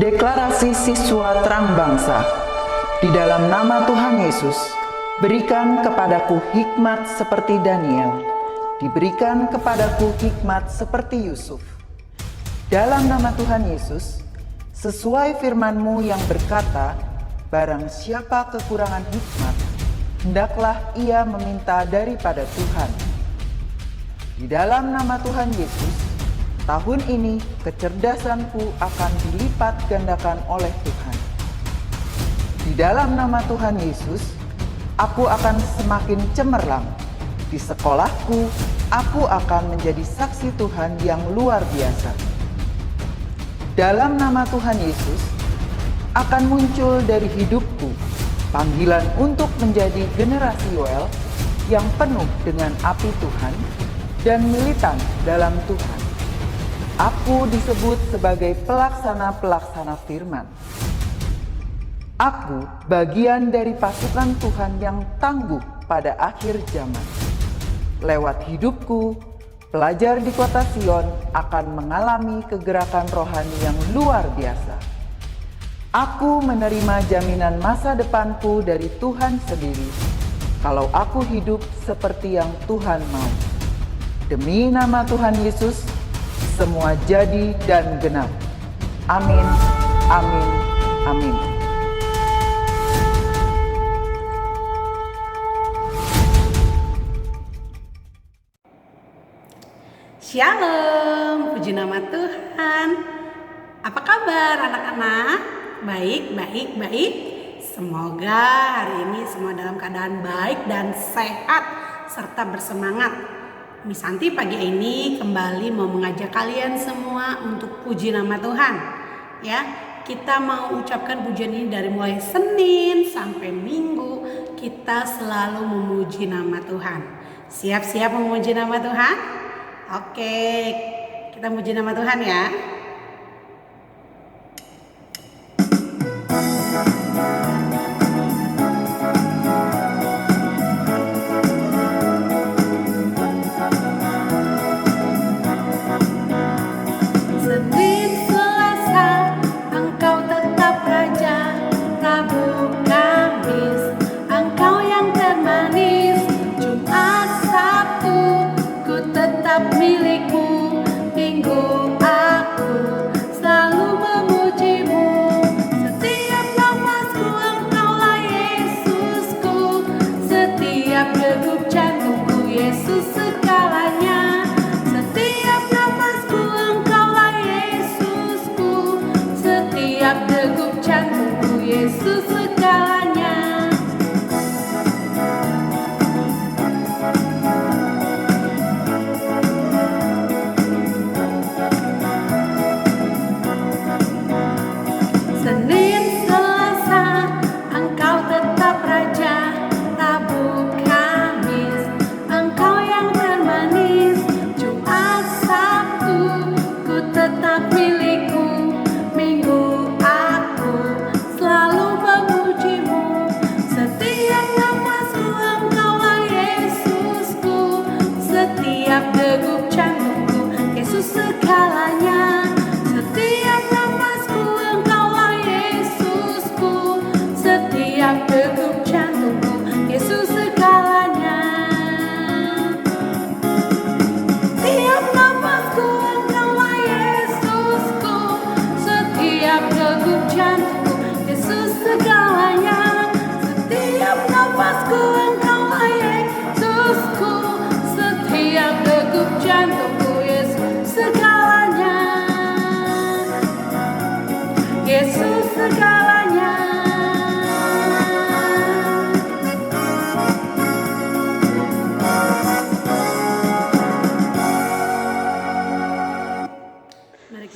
Deklarasi Siswa Terang Bangsa. Di dalam nama Tuhan Yesus, berikan kepadaku hikmat seperti Daniel, diberikan kepadaku hikmat seperti Yusuf. Dalam nama Tuhan Yesus, sesuai firman-Mu yang berkata, barang siapa kekurangan hikmat, hendaklah ia meminta daripada Tuhan. Di dalam nama Tuhan Yesus, tahun ini kecerdasanku akan dilipat gandakan oleh Tuhan. Di dalam nama Tuhan Yesus, aku akan semakin cemerlang. Di sekolahku, aku akan menjadi saksi Tuhan yang luar biasa. Dalam nama Tuhan Yesus, akan muncul dari hidupku panggilan untuk menjadi generasi Yoel yang penuh dengan api Tuhan dan militan dalam Tuhan. Aku disebut sebagai pelaksana-pelaksana firman. Aku bagian dari pasukan Tuhan yang tangguh pada akhir zaman. Lewat hidupku, pelajar di kota Sion akan mengalami kegerakan rohani yang luar biasa. Aku menerima jaminan masa depanku dari Tuhan sendiri, kalau aku hidup seperti yang Tuhan mau. Demi nama Tuhan Yesus, semua jadi dan genap. Amin, amin, amin. Shalom, puji nama Tuhan. Apa kabar anak-anak? Baik. Semoga hari ini semua dalam keadaan baik dan sehat serta bersemangat. Miss Santi pagi ini kembali mau mengajak kalian semua untuk puji nama Tuhan. Ya, kita mau ucapkan pujian ini dari mulai Senin sampai Minggu. Kita selalu memuji nama Tuhan. Siap-siap memuji nama Tuhan? Oke, kita muji nama Tuhan ya.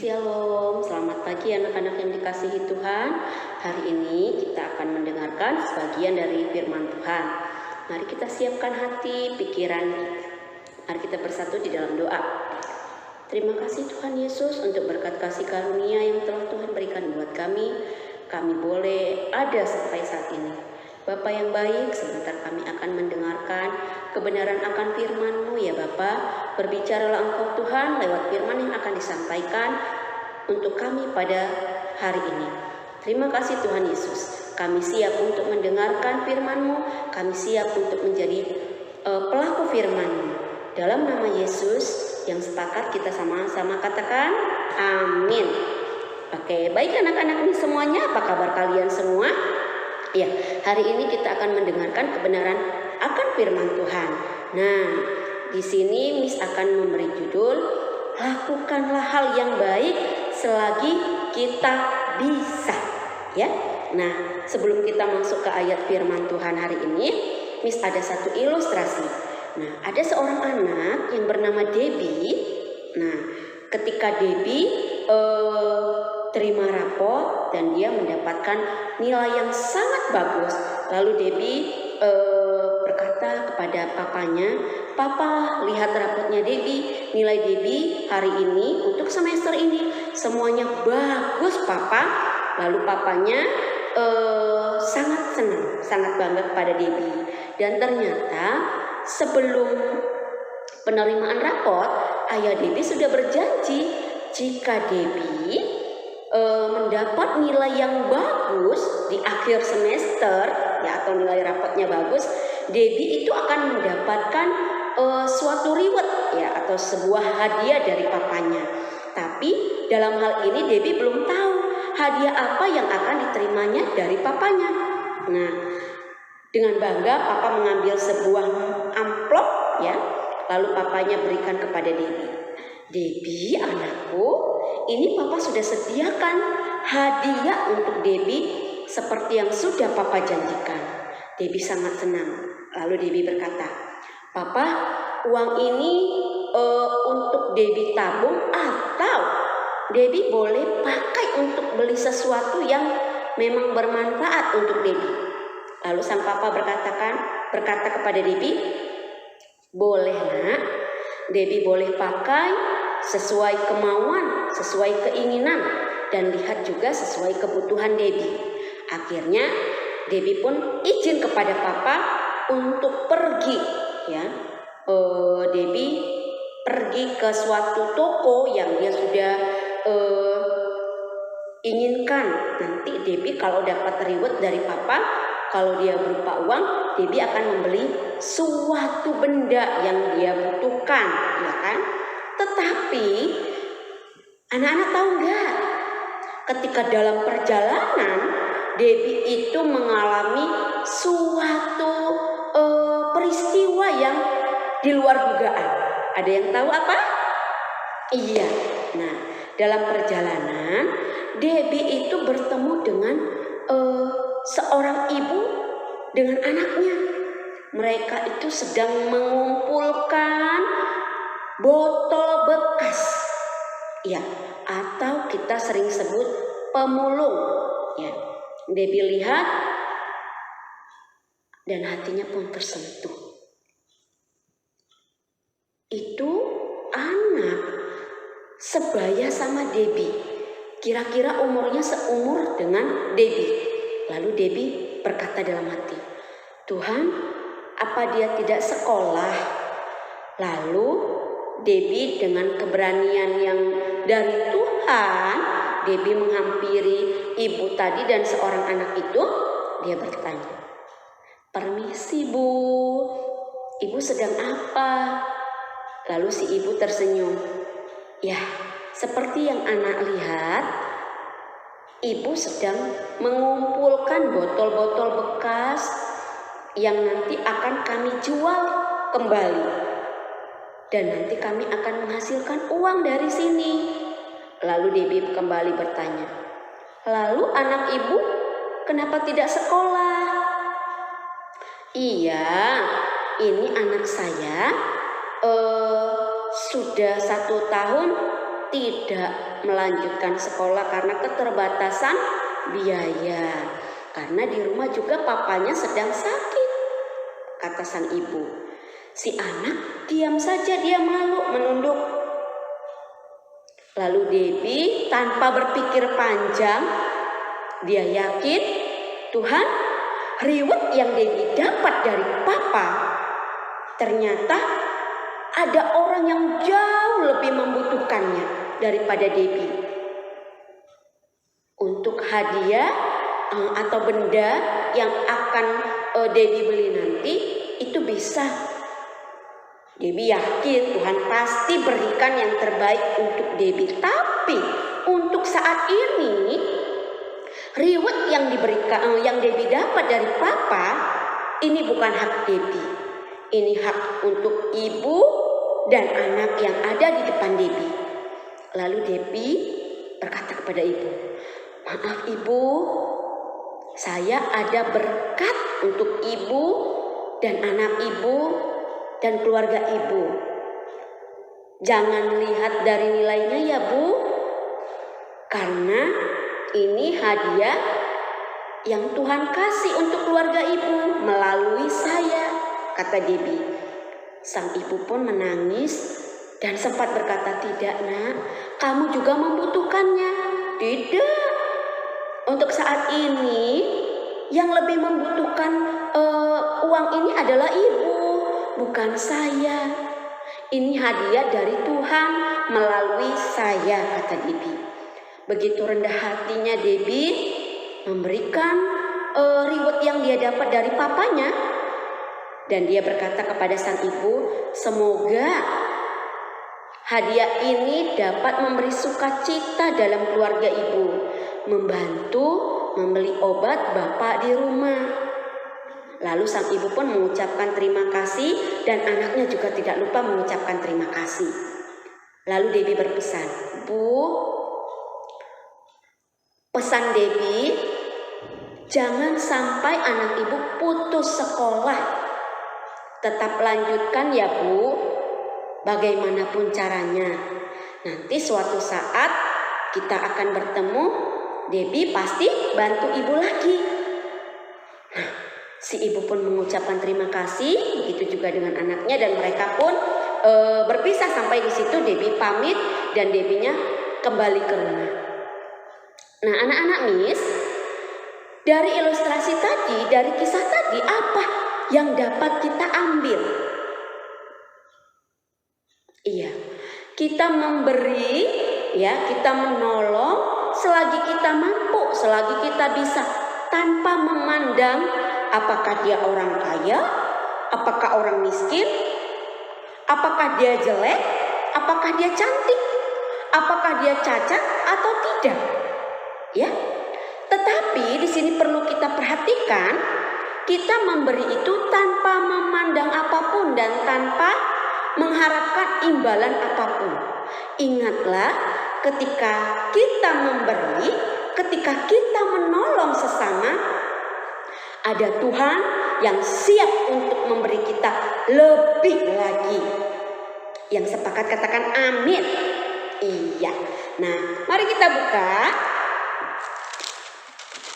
Shalom, selamat pagi anak-anak yang dikasihi Tuhan. Hari ini kita akan mendengarkan sebagian dari firman Tuhan. Mari kita siapkan hati, pikiran. Mari kita bersatu di dalam doa. Terima kasih Tuhan Yesus untuk berkat kasih karunia yang telah Tuhan berikan buat kami. Kami boleh ada sampai saat ini. Bapa yang baik, sebentar kami akan mendengarkan kebenaran akan firman-Mu ya Bapa. Berbicaralah Engkau Tuhan lewat firman yang akan disampaikan. untuk kami pada hari ini. Terima kasih Tuhan Yesus. Kami siap untuk mendengarkan firman-Mu, kami siap untuk menjadi pelaku firman-Mu. Dalam nama Yesus yang sepakat kita sama-sama katakan amin. Oke, baik anak-anak ini semuanya, apa kabar kalian semua? Ya, hari ini kita akan mendengarkan kebenaran akan firman Tuhan. Nah, di sini Miss akan memberi judul, lakukanlah hal yang baik selagi kita bisa. Ya, nah sebelum kita masuk ke ayat firman Tuhan hari ini, Miss ada satu ilustrasi. Nah, ada seorang anak yang bernama Debbie. Nah, ketika Debbie terima rapot dan dia mendapatkan nilai yang sangat bagus, lalu Debbie berkata kepada papanya, "Papa, lihat rapotnya Debbie. Nilai Debbie hari ini untuk semester ini semuanya bagus, Papa." Lalu papanya sangat senang, sangat bangga kepada Debbie. Dan ternyata sebelum penerimaan rapot, ayah Debbie sudah berjanji jika Debbie mendapat nilai yang bagus di akhir semester, ya, atau nilai rapotnya bagus, Debbie itu akan mendapatkan suatu reward, ya, atau sebuah hadiah dari papanya. Tapi dalam hal ini Debbie belum tahu hadiah apa yang akan diterimanya dari papanya. Nah, dengan bangga papa mengambil sebuah amplop, ya, lalu papanya berikan kepada Debbie. "Debbie, anakku, ini papa sudah sediakan hadiah untuk Debbie seperti yang sudah papa janjikan." Debbie sangat senang. Lalu Debbie berkata, "Papa, uang ini untuk Debbie tabung atau Debbie boleh pakai untuk beli sesuatu yang memang bermanfaat untuk Debbie?" Lalu sang papa berkata kepada Debbie, "Boleh nak, Debbie boleh pakai sesuai kemauan, sesuai keinginan, dan lihat juga sesuai kebutuhan Debbie." Akhirnya Debbie pun izin kepada papa untuk pergi, ya. Debbie pergi ke suatu toko yang dia sudah inginkan. Nanti Debbie kalau dapat reward dari papa, kalau dia berupa uang, Debbie akan membeli suatu benda yang dia butuhkan, ya kan? Tetapi anak-anak tahu nggak? Ketika dalam perjalanan, Debbie itu mengalami suatu peristiwa yang di luar dugaan. Ada yang tahu apa? Iya. Nah, dalam perjalanan, Debbie itu bertemu dengan seorang ibu dengan anaknya. Mereka itu sedang mengumpulkan botol bekas, ya, atau kita sering sebut pemulung, ya. Debbie lihat dan hatinya pun tersentuh. Itu anak sebaya sama Debbie, kira-kira umurnya seumur dengan Debbie. Lalu Debbie berkata dalam hati, "Tuhan, apa dia tidak sekolah?" Lalu Debbie dengan keberanian yang dari Tuhan, Debbie menghampiri ibu tadi dan seorang anak itu. Dia bertanya, "Permisi Bu, Ibu sedang apa?" Lalu si ibu tersenyum. "Ya, seperti yang anak lihat, Ibu sedang mengumpulkan botol-botol bekas yang nanti akan kami jual kembali. Dan nanti kami akan menghasilkan uang dari sini." Lalu Debbie kembali bertanya, "Lalu anak Ibu kenapa tidak sekolah?" "Iya, ini anak saya sudah 1 tahun tidak melanjutkan sekolah karena keterbatasan biaya. Karena di rumah juga papanya sedang sakit," kata sang ibu. Si anak diam saja, dia malu menunduk. Lalu Debbie tanpa berpikir panjang, dia yakin Tuhan, reward yang Debbie dapat dari papa ternyata ada orang yang jauh lebih membutuhkannya daripada Debbie. untuk hadiah atau benda yang akan Debbie beli nanti itu bisa. Debbie yakin Tuhan pasti berikan yang terbaik untuk Debbie. Tapi untuk saat ini reward yang diberikan, yang Debbie dapat dari Papa, ini bukan hak Debbie. Ini hak untuk ibu dan anak yang ada di depan Debbie. Lalu Debbie berkata kepada ibu, "Maaf ibu, saya ada berkat untuk ibu dan anak ibu dan keluarga ibu. Jangan lihat dari nilainya ya bu, karena ini hadiah yang Tuhan kasih untuk keluarga ibu melalui saya," kata Debbie. Sang ibu pun menangis dan sempat berkata, "Tidak nak, kamu juga membutuhkannya." "Tidak, untuk saat ini yang lebih membutuhkan uang ini adalah ibu, bukan saya. Ini hadiah dari Tuhan melalui saya," kata Debbie. Begitu rendah hatinya Debbie memberikan reward yang dia dapat dari papanya. Dan dia berkata kepada sang ibu, "Semoga hadiah ini dapat memberi sukacita dalam keluarga ibu, membantu membeli obat bapak di rumah." Lalu sang ibu pun mengucapkan terima kasih dan anaknya juga tidak lupa mengucapkan terima kasih. Lalu Debbie berpesan, "Bu, pesan Debbie, jangan sampai anak ibu putus sekolah. Tetap lanjutkan ya bu, bagaimanapun caranya. Nanti suatu saat kita akan bertemu, Debbie pasti bantu ibu lagi." Nah, si ibu pun mengucapkan terima kasih, begitu juga dengan anaknya, dan mereka pun berpisah. Sampai di situ Debbie pamit dan Debbie-nya kembali ke rumah. Nah anak-anak Miss, dari ilustrasi tadi, dari kisah tadi, apa yang dapat kita ambil? Iya, kita memberi, ya, kita menolong selagi kita mampu, selagi kita bisa, tanpa memandang apakah dia orang kaya, apakah orang miskin, apakah dia jelek, apakah dia cantik, apakah dia cacat atau tidak. Ya. Tetapi di sini perlu kita perhatikan, kita memberi itu tanpa memandang apapun dan tanpa mengharapkan imbalan apapun. Ingatlah, ketika kita memberi, ketika kita menolong sesama, ada Tuhan yang siap untuk memberi kita lebih lagi. Yang sepakat katakan amin. Iya. Nah, mari kita buka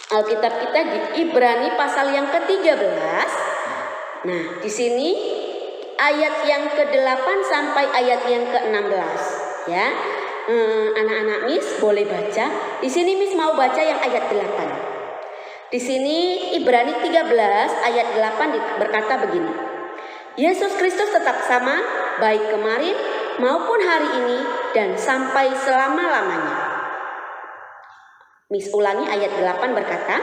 Alkitab kita di Ibrani pasal yang ke-13. Nah, di sini ayat yang ke-8 sampai ayat yang ke-16, ya. Anak-anak Miss boleh baca. Di sini Miss mau baca yang ayat 8. Di sini Ibrani 13 ayat 8 berkata begini. Yesus Kristus tetap sama, baik kemarin maupun hari ini dan sampai selama-lamanya. Miss ulangi ayat 8 berkata,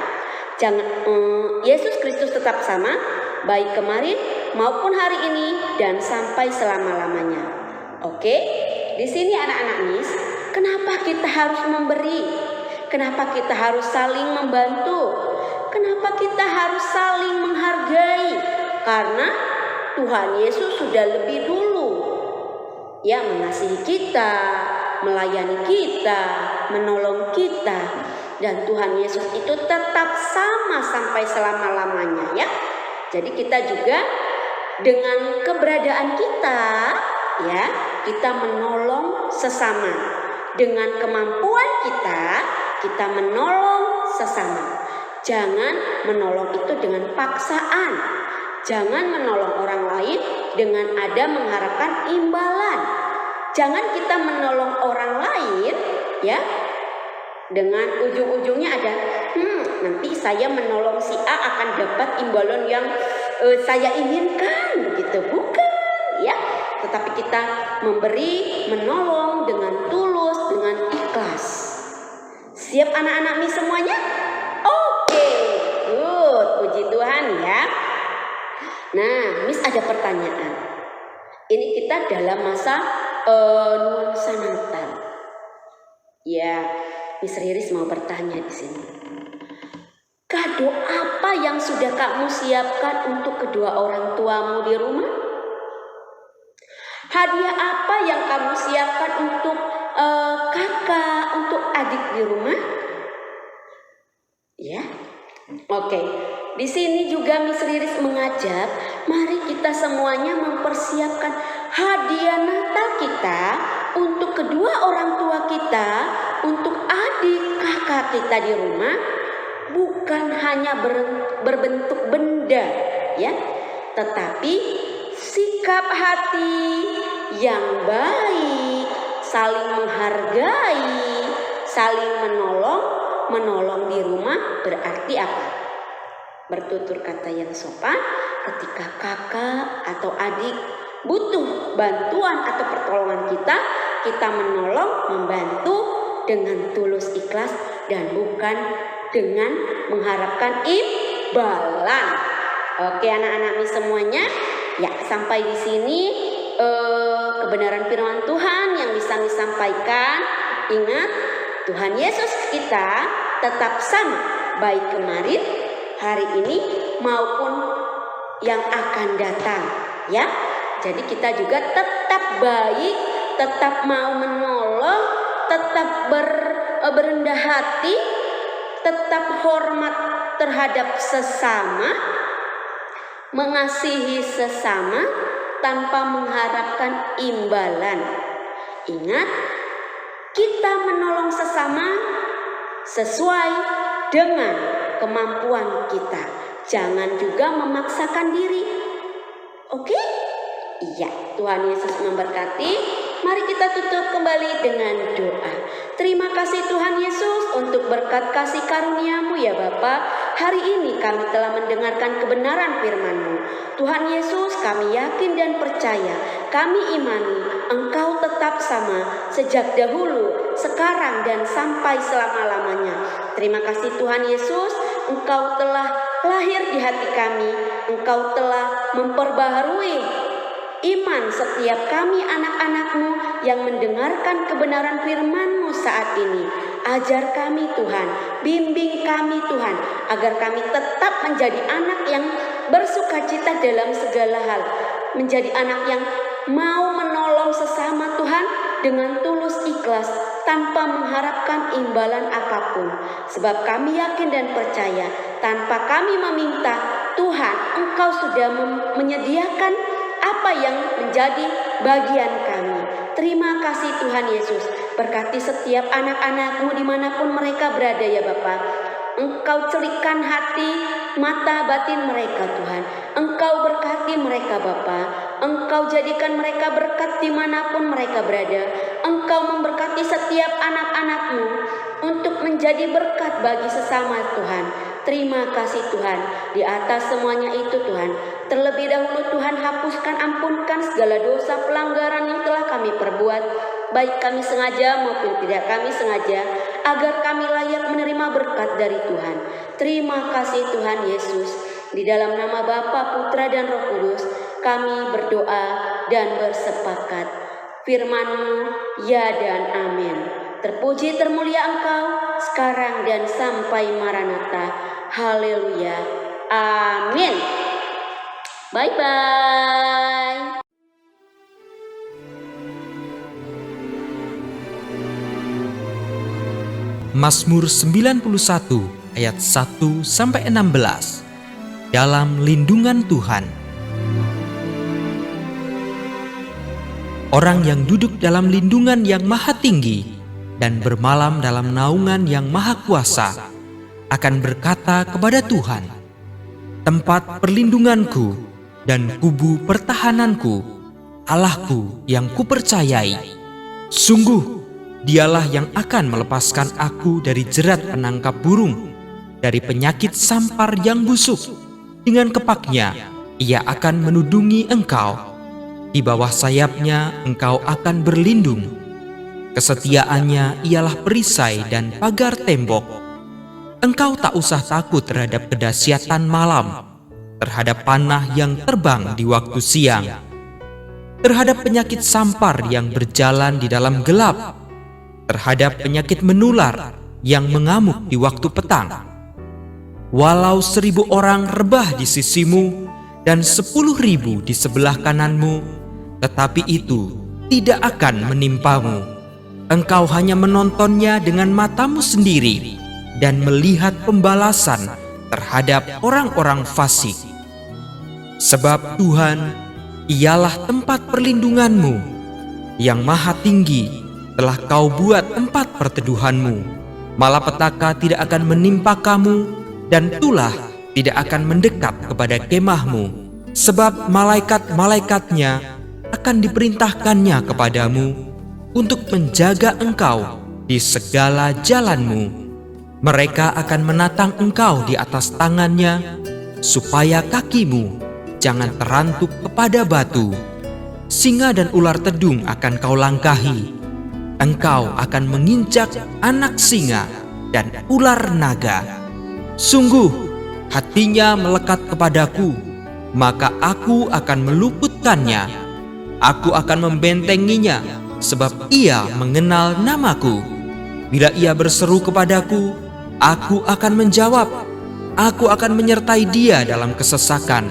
Yesus Kristus tetap sama, baik kemarin maupun hari ini dan sampai selama-lamanya. Oke, di sini anak-anak Miss, kenapa kita harus memberi? Kenapa kita harus saling membantu? Kenapa kita harus saling menghargai? Karena Tuhan Yesus sudah lebih dulu ya mengasihi kita, melayani kita, menolong kita. Dan Tuhan Yesus itu tetap sama sampai selama-lamanya ya. Jadi kita juga dengan keberadaan kita ya, kita menolong sesama. Dengan kemampuan kita menolong sesama. Jangan menolong itu dengan paksaan. Jangan menolong orang lain dengan ada mengharapkan imbalan. Jangan kita menolong orang lain ya dengan ujung-ujungnya ada nanti saya menolong si A akan dapat imbalan yang saya inginkan, begitu. Bukan ya, tetapi kita memberi, menolong dengan tulus, dengan ikhlas. Siap anak-anak Mi semuanya? Oke, good. Puji Tuhan ya. Nah, Miss ada pertanyaan. Ini kita dalam masa nuansa Natal. Ya, Miss Riris mau bertanya di sini. Kado apa yang sudah kamu siapkan untuk kedua orang tuamu di rumah? Hadiah apa yang kamu siapkan untuk kakak, untuk adik di rumah? Ya, oke. Di sini juga Miss Riris mengajak, mari kita semuanya mempersiapkan hadiah Natal kita untuk kedua orang tua kita, untuk adik kakak kita di rumah, bukan hanya berbentuk benda, ya, tetapi sikap hati yang baik, saling menghargai, saling menolong di rumah berarti apa? Bertutur kata yang sopan ketika kakak atau adik butuh bantuan atau pertolongan kita menolong, membantu dengan tulus ikhlas dan bukan dengan mengharapkan imbalan. Oke anak-anak Mi semuanya, ya sampai di sini kebenaran firman Tuhan yang bisa disampaikan. Ingat, Tuhan Yesus kita tetap sama, baik kemarin, hari ini maupun yang akan datang, ya. Jadi kita juga tetap baik, tetap mau menolong, tetap berendah hati, tetap hormat terhadap sesama, mengasihi sesama tanpa mengharapkan imbalan. Ingat, kita menolong sesama sesuai dengan kemampuan kita. Jangan juga memaksakan diri. Oke? Iya, Tuhan Yesus memberkati. Mari kita tutup kembali dengan doa. Terima kasih Tuhan Yesus untuk berkat kasih karunia-Mu ya Bapa. Hari ini kami telah mendengarkan kebenaran firman-Mu. Tuhan Yesus, kami yakin dan percaya, kami imani Engkau tetap sama sejak dahulu, sekarang dan sampai selama-lamanya. Terima kasih Tuhan Yesus, Engkau telah lahir di hati kami, Engkau telah memperbaharui iman setiap kami anak-anak-Mu yang mendengarkan kebenaran firman-Mu saat ini. Ajar kami Tuhan, bimbing kami Tuhan, agar kami tetap menjadi anak yang bersukacita dalam segala hal. Menjadi anak yang mau menolong sesama Tuhan dengan tulus ikhlas tanpa mengharapkan imbalan apapun. Sebab kami yakin dan percaya, tanpa kami meminta, Tuhan Engkau sudah menyediakan apa yang menjadi bagian kami. Terima kasih Tuhan Yesus. Berkati setiap anak-anak-Mu dimanapun mereka berada ya Bapa. Engkau celikkan hati, mata batin mereka Tuhan. Engkau berkati mereka Bapa. Engkau jadikan mereka berkat dimanapun mereka berada. Engkau memberkati setiap anak-anak-Mu untuk menjadi berkat bagi sesama Tuhan. Terima kasih Tuhan. Di atas semuanya itu Tuhan, terlebih dahulu Tuhan hapuskan, ampunkan segala dosa pelanggaran yang telah kami perbuat, baik kami sengaja maupun tidak kami sengaja, agar kami layak menerima berkat dari Tuhan. Terima kasih Tuhan Yesus. Di dalam nama Bapa, Putra dan Roh Kudus kami berdoa dan bersepakat. Firman-Mu ya dan amin. Terpuji termulia Engkau sekarang dan sampai Maranatha. Haleluya. Amin. Bye-bye. Mazmur 91 ayat 1 sampai 16. Dalam lindungan Tuhan. Orang yang duduk dalam lindungan yang maha tinggi dan bermalam dalam naungan yang maha kuasa akan berkata kepada Tuhan, tempat perlindunganku dan kubu pertahananku, Allahku yang kupercayai. Sungguh, Dialah yang akan melepaskan aku dari jerat penangkap burung, dari penyakit sampar yang busuk. Dengan kepaknya, Ia akan menudungi engkau. Di bawah sayapnya engkau akan berlindung. Kesetiaannya ialah perisai dan pagar tembok. Engkau tak usah takut terhadap kedahsyatan malam, terhadap panah yang terbang di waktu siang, terhadap penyakit sampar yang berjalan di dalam gelap, terhadap penyakit menular yang mengamuk di waktu petang. Walau 1000 orang rebah di sisimu dan 10.000 di sebelah kananmu, tetapi itu tidak akan menimpamu. Engkau hanya menontonnya dengan matamu sendiri dan melihat pembalasan terhadap orang-orang fasik. Sebab Tuhan ialah tempat perlindunganmu, yang maha tinggi telah kau buat tempat perteduhanmu. Malapetaka tidak akan menimpa kamu, dan tulah tidak akan mendekat kepada kemahmu. Sebab malaikat-malaikatnya akan diperintahkannya kepadamu untuk menjaga engkau di segala jalanmu. Mereka akan menatang engkau di atas tangannya, supaya kakimu jangan terantuk kepada batu. Singa dan ular tedung akan kau langkahi. Engkau akan menginjak anak singa dan ular naga. Sungguh, hatinya melekat kepadaku, maka aku akan meluputkannya. Aku akan membentenginya, sebab ia mengenal namaku. Bila ia berseru kepadaku, aku akan menjawab. Aku akan menyertai dia dalam kesesakan.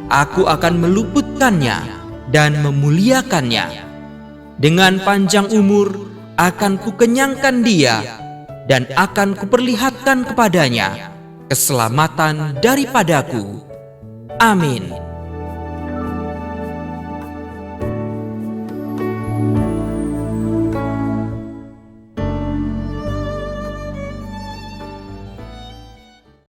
Aku akan meluputkannya dan memuliakannya. Dengan panjang umur akan kukenyangkan dia, dan akan kuperlihatkan kepadanya keselamatan daripadaku. Amin.